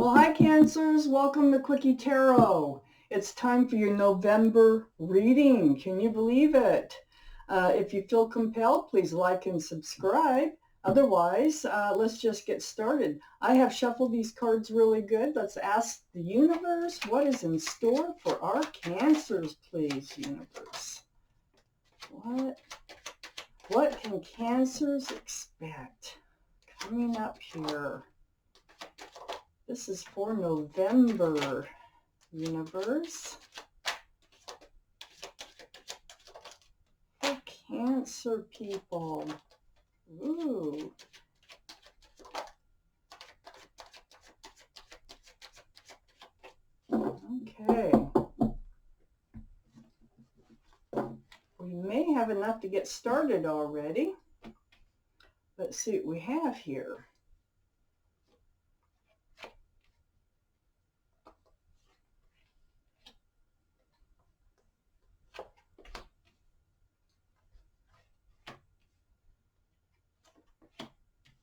Well, hi Cancers, welcome to Quickie Tarot. It's time for your November reading. Can you believe it? If you feel compelled, please like and subscribe. Otherwise, let's just get started. I have shuffled these cards really good. Let's ask the universe what is in store for our Cancers, please, universe. What can Cancers expect coming up here? This is for November, universe. For Cancer people. Ooh. Okay. We may have enough to get started already. Let's see what we have here.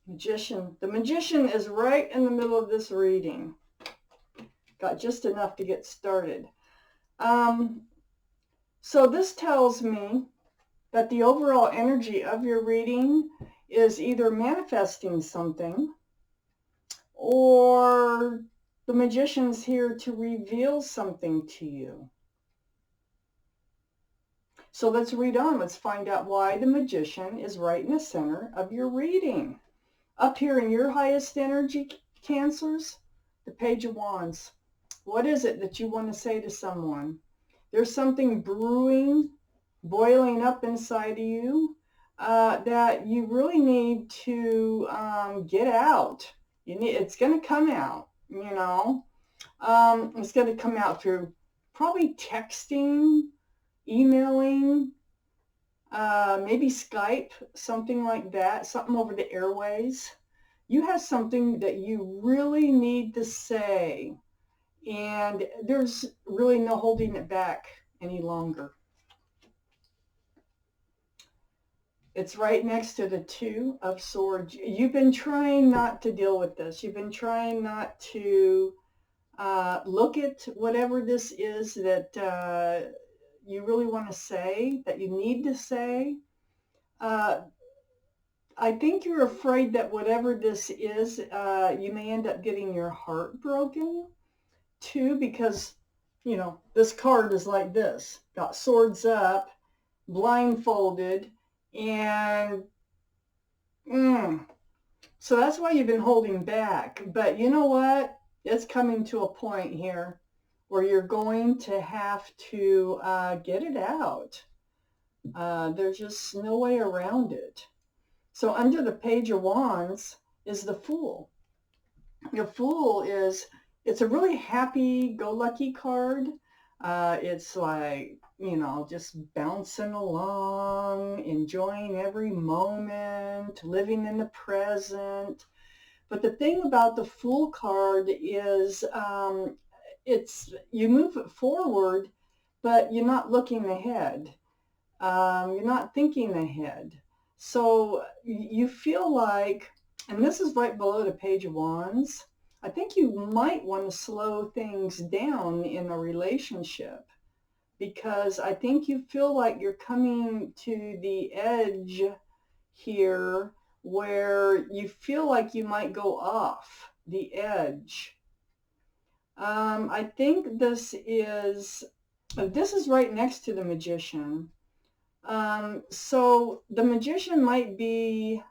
Magician. The Magician is right in the middle of this reading. Got just enough to get started. So this tells me that the overall energy of your reading is either manifesting something, or the Magician's here to reveal something to you. So let's read on. Let's find out why the Magician is right in the center of your reading. Up here in your highest energy, Cancers, the Page of Wands. What is it that you want to say to someone? There's something brewing, boiling up inside of you that you really need to get out. It's going to come out, you know. It's going to come out through probably texting, emailing, maybe Skype, something like that, something over the airways. You have something that you really need to say, and there's really no holding it back any longer. It's right next to the Two of Swords. You've been trying not to deal with this. You've been trying not to look at whatever this is that you really want to say, that you need to say. I think you're afraid that whatever this is, you may end up getting your heart broken too, because, you know, this card is like this. Got swords up, blindfolded, and so that's why you've been holding back. But you know what? It's coming to a point here where you're going to have to get it out. There's just no way around it. So under the Page of Wands is the Fool. The Fool it's a really happy-go-lucky card. It's like, you know, just bouncing along, enjoying every moment, living in the present. But the thing about the Fool card is you move it forward, but you're not looking ahead. You're not thinking ahead. So you feel like, and this is right below the Page of Wands, I think you might want to slow things down in a relationship, because I think you feel like you're coming to the edge here where you feel like you might go off the edge. I think this is right next to the Magician. So the Magician might be,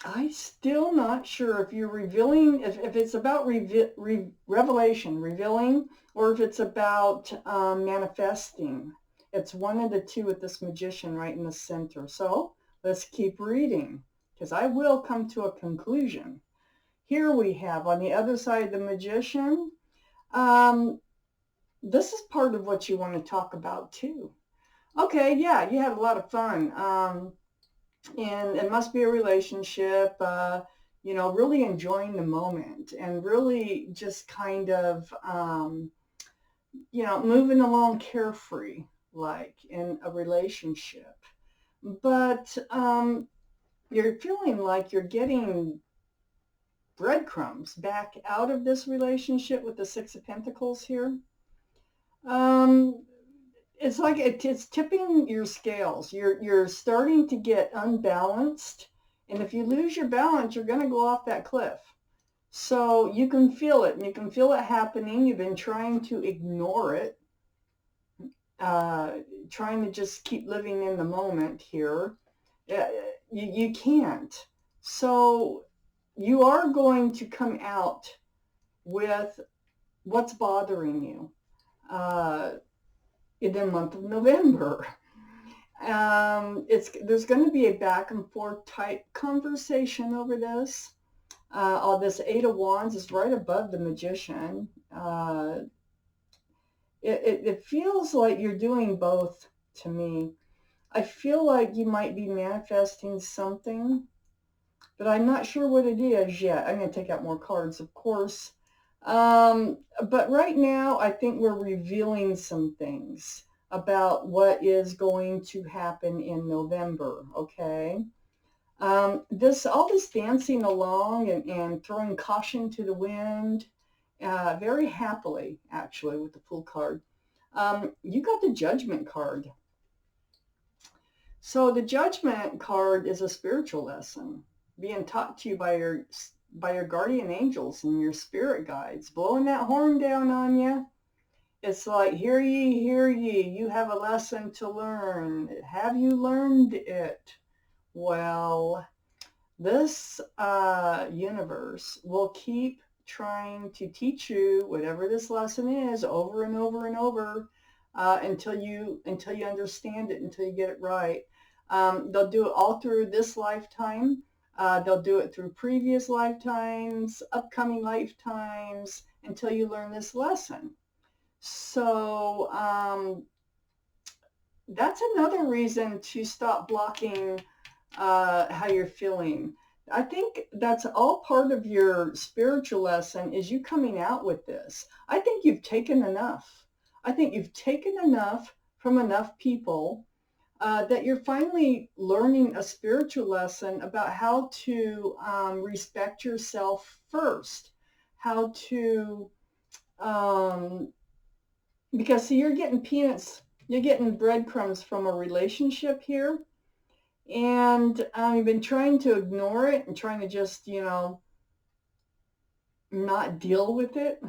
I'm still not sure if you're revealing, if it's about revelation, revealing, or if it's about manifesting. It's one of the two with this Magician right in the center. So let's keep reading, because I will come to a conclusion. Here we have on the other side of the Magician, this is part of what you want to talk about too. Okay, yeah, you had a lot of fun. And it must be a relationship, you know, really enjoying the moment and really just kind of, you know, moving along carefree, like in a relationship. But you're feeling like you're getting breadcrumbs back out of this relationship with the Six of Pentacles here. Um, it's like it's tipping your scales. You're starting to get unbalanced, and if you lose your balance, you're going to go off that cliff. So you can feel it, and you can feel it happening. You've been trying to ignore it, uh, trying to just keep living in the moment here. You can't. So you are going to come out with what's bothering you in the month of November. There's going to be a back and forth type conversation over this. All this Eight of Wands is right above the Magician. It feels like you're doing both to me. I feel like you might be manifesting something, but I'm not sure what it is yet. I'm going to take out more cards, of course. But right now, I think we're revealing some things about what is going to happen in November, okay? All this dancing along and throwing caution to the wind, very happily, actually, with the Fool card. You got the Judgment card. So the Judgment card is a spiritual lesson being taught to you by your guardian angels and your spirit guides, blowing that horn down on you. It's like, hear ye, hear ye, you have a lesson to learn. Have you learned it? Well, this universe will keep trying to teach you whatever this lesson is over and over and over until you understand it, until you get it right. They'll do it all through this lifetime. They'll do it through previous lifetimes, upcoming lifetimes, until you learn this lesson. So that's another reason to stop blocking how you're feeling. I think that's all part of your spiritual lesson, is you coming out with this. I think you've taken enough. I think you've taken enough from enough people that you're finally learning a spiritual lesson about how to respect yourself first, how to, because see, you're getting peanuts, you're getting breadcrumbs from a relationship here. And you've been trying to ignore it and trying to just, not deal with it.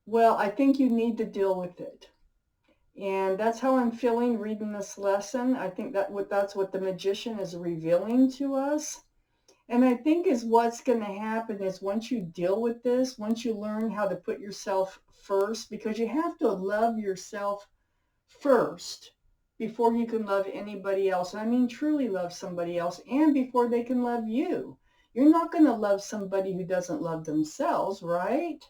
Well, I think you need to deal with it. And that's how I'm feeling reading this lesson. I think that's what the Magician is revealing to us. And I think is what's going to happen is once you deal with this, once you learn how to put yourself first, because you have to love yourself first before you can love anybody else. I mean, truly love somebody else, and before they can love you. You're not going to love somebody who doesn't love themselves, right?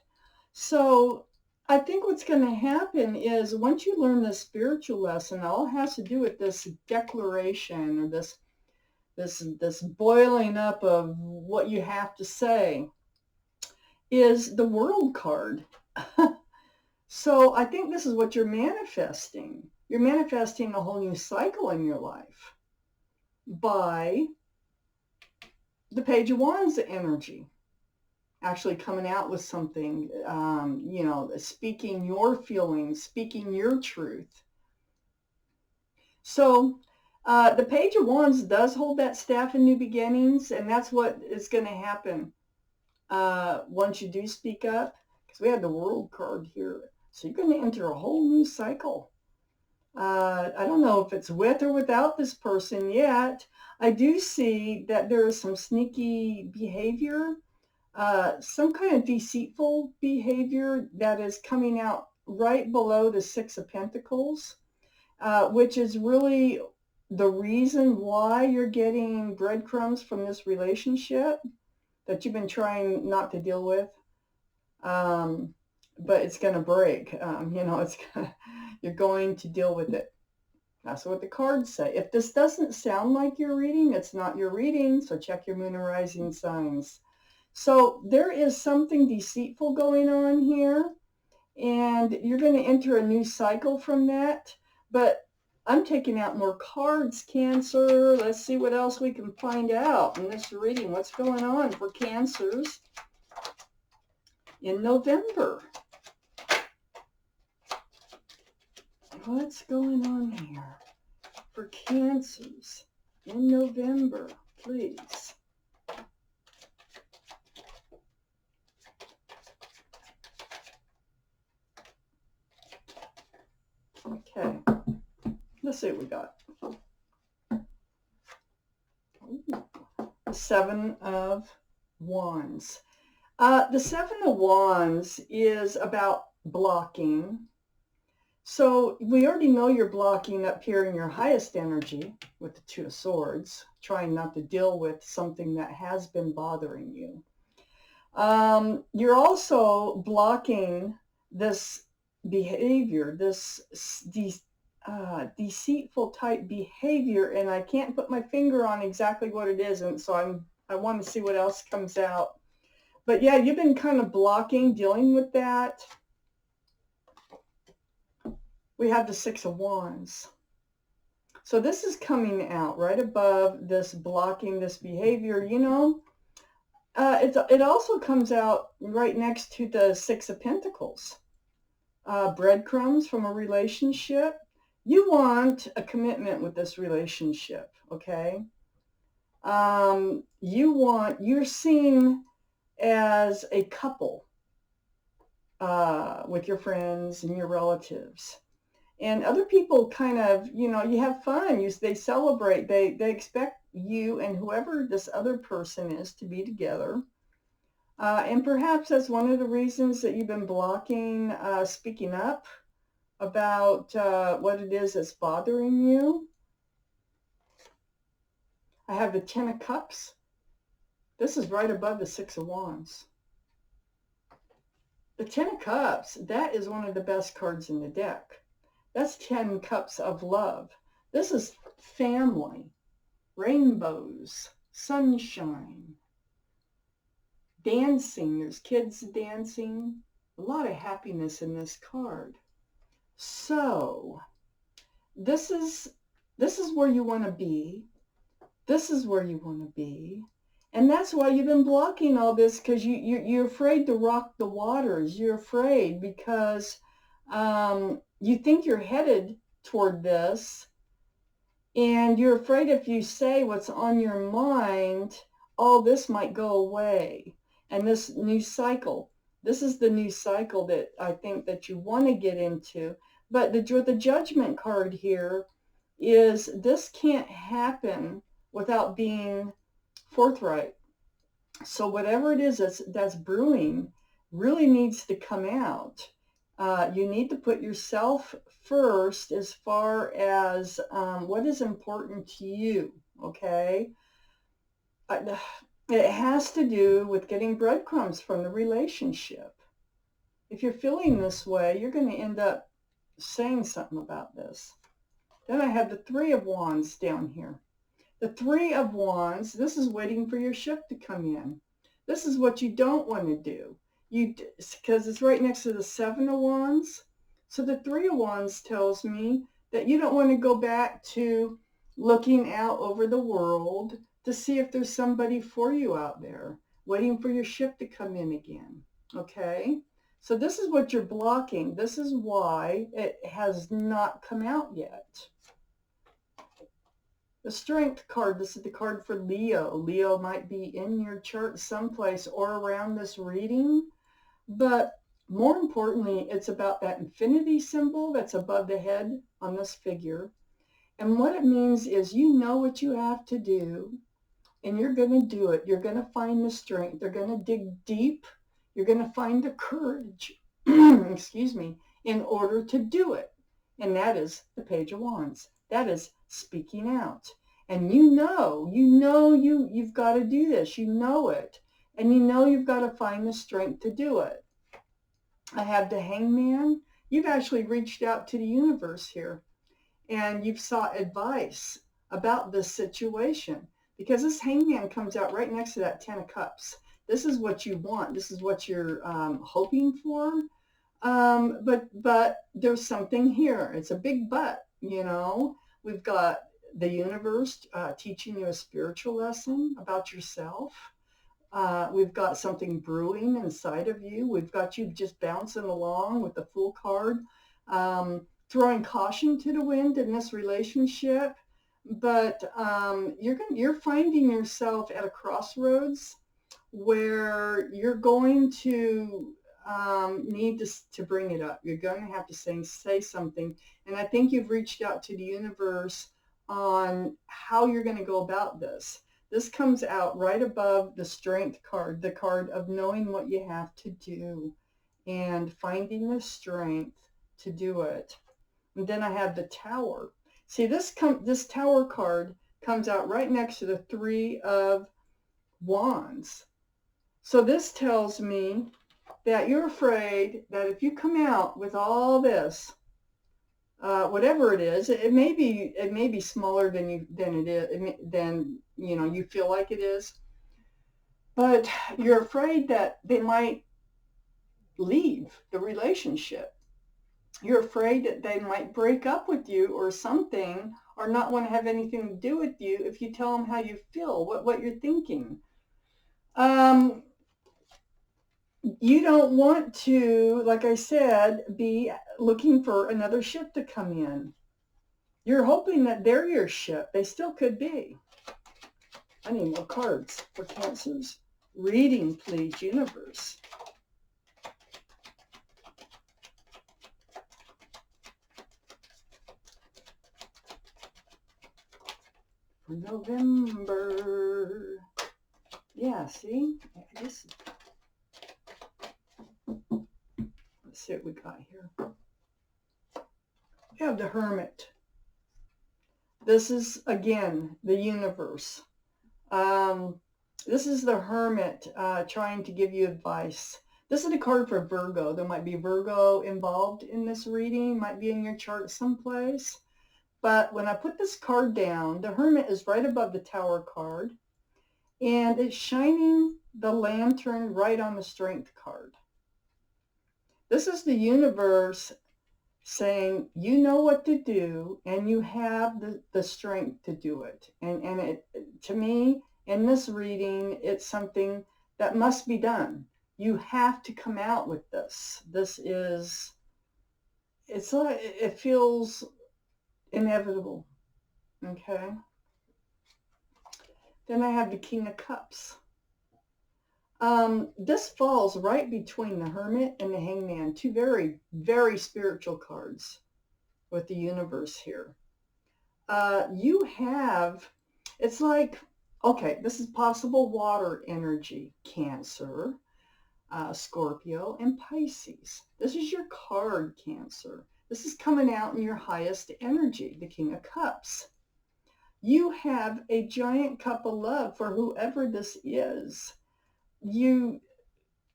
So I think what's going to happen is once you learn this spiritual lesson, all it has to do with this declaration or this boiling up of what you have to say is the World card. So I think this is what you're manifesting. You're manifesting a whole new cycle in your life by the Page of Wands energy. Actually coming out with something, speaking your feelings, speaking your truth. So the Page of Wands does hold that staff in new beginnings, and that's what is going to happen once you do speak up. Because we have the World card here. So you're going to enter a whole new cycle. I don't know if it's with or without this person yet. I do see that there is some sneaky behavior, some kind of deceitful behavior that is coming out right below the Six of Pentacles, which is really the reason why you're getting breadcrumbs from this relationship that you've been trying not to deal with. But it's going to break. You're going to deal with it. That's what the cards say. If this doesn't sound like your reading, it's not your reading. So check your moon and rising signs. So there is something deceitful going on here, and you're going to enter a new cycle from that. But I'm taking out more cards, Cancer. Let's see what else we can find out in this reading. What's going on for Cancers in November? What's going on here for Cancers in November, please? Okay, let's see what we got. Ooh, the Seven of Wands. The Seven of Wands is about blocking. So we already know you're blocking up here in your highest energy with the Two of Swords, trying not to deal with something that has been bothering you. You're also blocking this behavior, this deceitful type behavior, and I can't put my finger on exactly what it is, and so I want to see what else comes out. But yeah, you've been kind of blocking, dealing with that. We have the Six of Wands. So this is coming out right above this blocking, this behavior, you know. It also comes out right next to the Six of Pentacles. Breadcrumbs from a relationship. You want a commitment with this relationship, okay? You're seen as a couple with your friends and your relatives. And other people kind of, you know, you have fun. They celebrate. They expect you and whoever this other person is to be together. And perhaps that's one of the reasons that you've been blocking speaking up about what it is that's bothering you. I have the Ten of Cups. This is right above the Six of Wands. The Ten of Cups, that is one of the best cards in the deck. That's 10 cups of love. This is family, rainbows, sunshine, dancing. There's kids dancing. A lot of happiness in this card. So this is where you want to be. This is where you want to be. And that's why you've been blocking all this, because you're afraid to rock the waters. You're afraid because you think you're headed toward this, and you're afraid if you say what's on your mind, all this might go away. And this new cycle, this is the new cycle that I think that you want to get into. But the Judgment card here is this can't happen without being forthright. So whatever it is that's brewing really needs to come out. You need to put yourself first as far as what is important to you, okay? It has to do with getting breadcrumbs from the relationship. If you're feeling this way, you're going to end up saying something about this. Then I have the Three of Wands down here. The Three of Wands, this is waiting for your ship to come in. This is what you don't want to do. Because it's right next to the Seven of Wands. So the Three of Wands tells me that you don't want to go back to looking out over the world to see if there's somebody for you out there, waiting for your ship to come in again. Okay? So this is what you're blocking. This is why it has not come out yet. The Strength card, this is the card for Leo. Leo might be in your chart someplace or around this reading. But more importantly, it's about that infinity symbol that's above the head on this figure. And what it means is you know what you have to do, and you're going to do it. You're going to find the strength. You're going to dig deep. You're going to find the courage, excuse me, in order to do it. And that is the Page of Wands. That is speaking out. And you've got to do this. You know it. And you know you've got to find the strength to do it. I have the Hangman. You've actually reached out to the universe here. And you've sought advice about this situation. Because this Hangman comes out right next to that Ten of Cups. This is what you want. This is what you're hoping for. But there's something here. It's a big but. you know. We've got the universe teaching you a spiritual lesson about yourself. We've got something brewing inside of you. We've got you just bouncing along with the Fool card, throwing caution to the wind in this relationship. But you're finding yourself at a crossroads where you're going to need to bring it up. You're going to have to say something. And I think you've reached out to the universe on how you're going to go about this. This comes out right above the strength card, the card of knowing what you have to do and finding the strength to do it. And then I have the Tower. See, this Tower card comes out right next to the Three of Wands. So this tells me that you're afraid that if you come out with all this, whatever it is, it may be smaller than you feel like it is, but you're afraid that they might leave the relationship. You're afraid that they might break up with you or something, or not want to have anything to do with you if you tell them how you feel, what you're thinking. You don't want to, like I said, be looking for another ship to come in. You're hoping that they're your ship. They still could be. I need more cards for Cancers. Reading, please, universe. For November. Yeah, see? Let's see what we got here. We have the Hermit. This is, again, the universe. This is the Hermit trying to give you advice. This is the card for Virgo. There might be Virgo involved in this reading, might be in your chart someplace. But when I put this card down, the Hermit is right above the Tower card, and it's shining the lantern right on the Strength card. This is the universe saying, you know what to do, and you have the strength to do it. And it, to me, in this reading, it's something that must be done. You have to come out with this. It feels inevitable. Okay. Then I have the King of Cups. This falls right between the Hermit and the Hangman, two very, very spiritual cards with the universe here. It's like, okay, this is possible water energy, Cancer, Scorpio, and Pisces. This is your card, Cancer. This is coming out in your highest energy, the King of Cups. You have a giant cup of love for whoever this is. You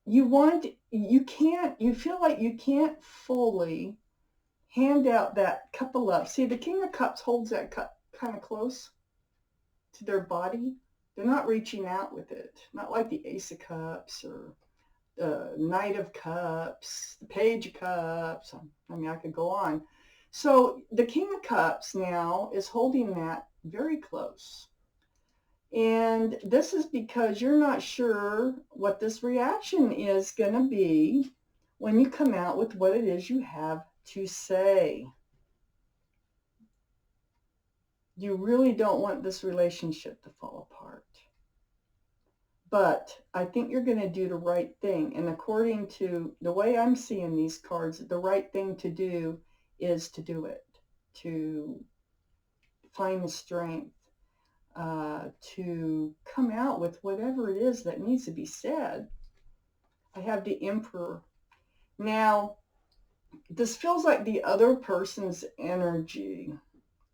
feel like you can't fully hand out that cup of love. See, the King of Cups holds that cup kind of close to their body. They're not reaching out with it, not like the Ace of Cups or the Knight of Cups, the Page of Cups. I mean, I could go on. So the King of Cups now is holding that very close. And this is because you're not sure what this reaction is going to be when you come out with what it is you have to say. You really don't want this relationship to fall apart. But I think you're going to do the right thing. And according to the way I'm seeing these cards, the right thing to do is to do it, to find the strength, to come out with whatever it is that needs to be said. I have the Emperor. Now, this feels like the other person's energy,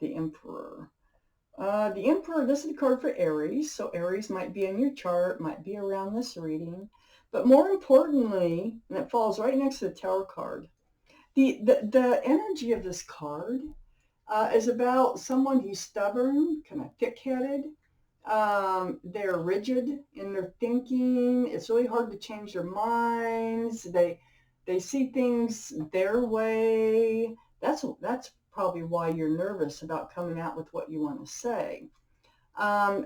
the Emperor. The Emperor, this is the card for Aries. So Aries might be in your chart, might be around this reading. But more importantly, and it falls right next to the Tower card, the energy of this card is about someone who's stubborn, kind of thick-headed. They're rigid in their thinking. It's really hard to change their minds. They see things their way. That's probably why you're nervous about coming out with what you want to say.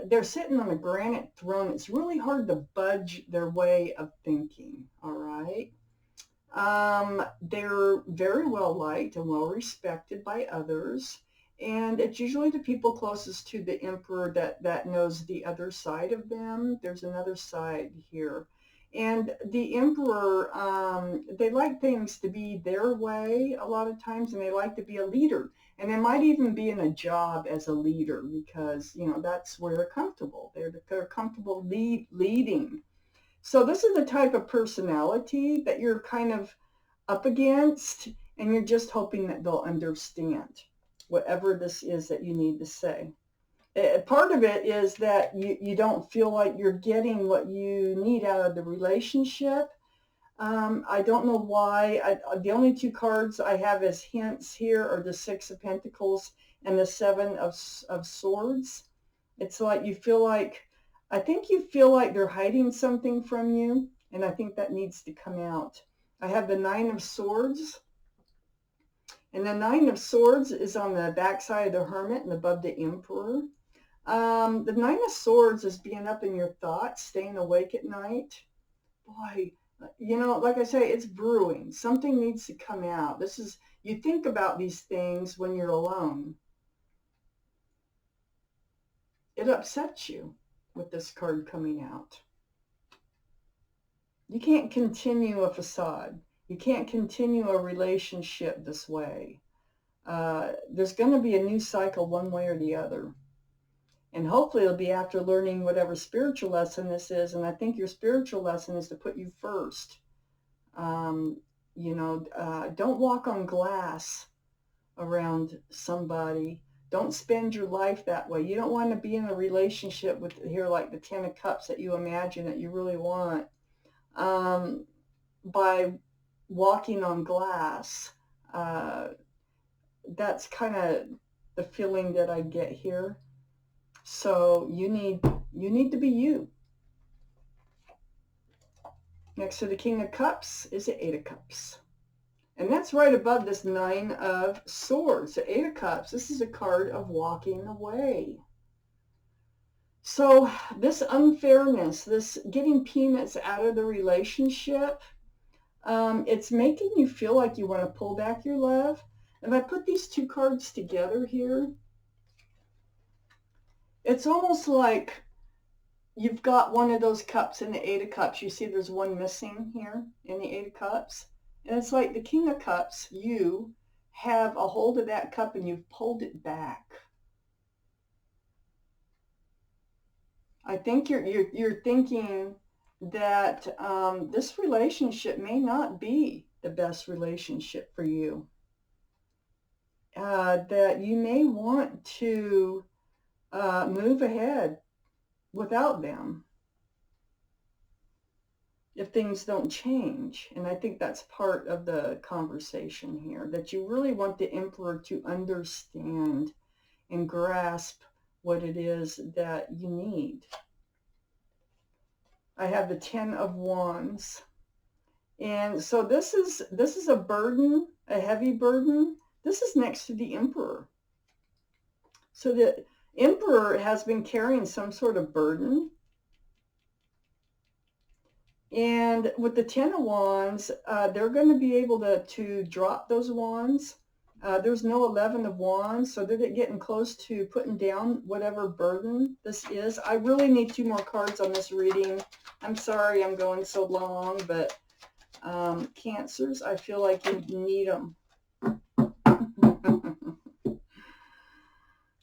They're sitting on a granite throne. It's really hard to budge their way of thinking, all right? They're very well liked and well respected by others. And it's usually the people closest to the emperor that knows the other side of them. There's another side here. And the emperor, they like things to be their way a lot of times, and they like to be a leader. And they might even be in a job as a leader because, you know, that's where they're comfortable. They're comfortable leading. So this is the type of personality that you're kind of up against, and you're just hoping that they'll understand whatever this is that you need to say. Part of it is that you don't feel like you're getting what you need out of the relationship. I don't know why. The only two cards I have as hints here are the Six of Pentacles and the Seven of Swords. It's like you feel like, I think you feel like they're hiding something from you, and I think that needs to come out. I have the Nine of Swords, and the Nine of Swords is on the back side of the Hermit and above the Emperor. The Nine of Swords is being up in your thoughts, staying awake at night. Boy, you know, like I say, it's brewing. Something needs to come out. This is, you think about these things when you're alone. It upsets you with this card coming out. You can't continue a facade. You can't continue a relationship this way. There's going to be a new cycle one way or the other. And hopefully it'll be after learning whatever spiritual lesson this is. And I think your spiritual lesson is to put you first. You know, don't walk on glass around somebody. Don't spend your life that way. You don't want to be in a relationship with, here, like the Ten of Cups that you imagine that you really want. By walking on glass. That's kind of the feeling that I get here. So you need to be you. Next to the King of Cups is the Eight of Cups. And that's right above this Nine of Swords. The Eight of Cups, this is a card of walking away. So this unfairness, this getting peanuts out of the relationship, it's making you feel like you want to pull back your love. If I put these two cards together here, it's almost like you've got one of those cups in the Eight of Cups. You see there's one missing here in the Eight of Cups. And it's like the King of Cups, you have a hold of that cup and you've pulled it back. I think you're thinking that this relationship may not be the best relationship for you. That you may want to move ahead without them if things don't change. And I think that's part of the conversation here, that you really want the Emperor to understand and grasp what it is that you need. I have the Ten of Wands. And so this is a burden, a heavy burden. This is next to the Emperor. So the Emperor has been carrying some sort of burden. And with the Ten of Wands, they're going to be able to drop those wands. There's no 11 of Wands, so they're getting close to putting down whatever burden this is. I really need 2 more cards on this reading. I'm sorry I'm going so long, but Cancers, I feel like you need them.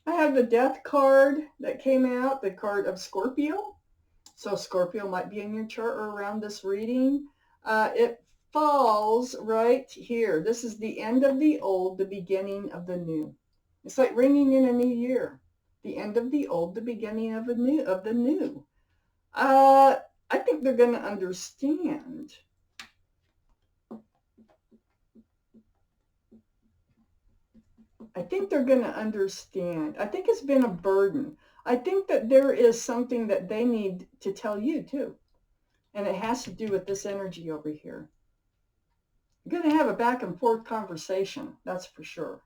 I have the Death card that came out, the card of Scorpio. So Scorpio might be in your chart or around this reading. It falls right here. This is the end of the old, the beginning of the new. It's like ringing in a new year. The end of the old, the beginning of the new. I think they're going to understand. I think they're going to understand. I think it's been a burden. I think that there is something that they need to tell you too. And it has to do with this energy over here. You're going to have a back and forth conversation, that's for sure.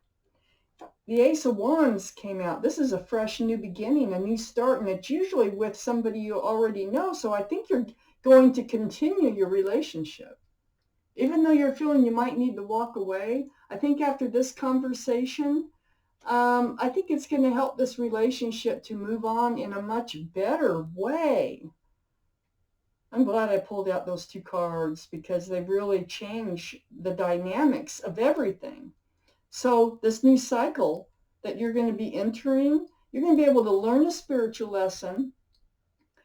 The Ace of Wands came out. This is a fresh new beginning, a new start, and it's usually with somebody you already know. So I think you're going to continue your relationship. Even though you're feeling you might need to walk away, I think after this conversation, I think it's going to help this relationship to move on in a much better way. I'm glad I pulled out those two cards because they really change the dynamics of everything. So this new cycle that you're going to be entering, you're going to be able to learn a spiritual lesson.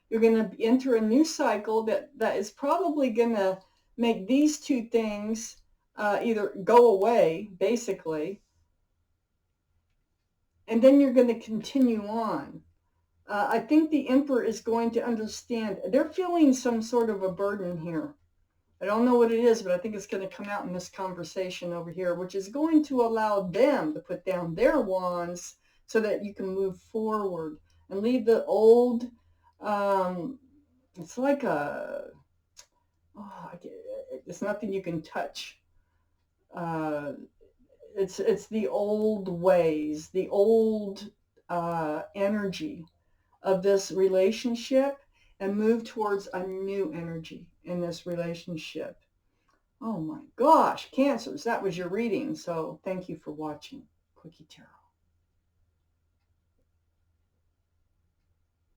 You're going to enter a new cycle that is probably going to make these two things either go away, basically, and then you're going to continue on. I think the Emperor is going to understand. They're feeling some sort of a burden here. I don't know what it is, but I think it's going to come out in this conversation over here, which is going to allow them to put down their wands so that you can move forward and leave the old. It's like it's nothing you can touch. Uh, it's the old ways, the old energy of this relationship, and move towards a new energy in this relationship. Oh my gosh, Cancers, that was your reading. So thank you for watching Quickie Tarot.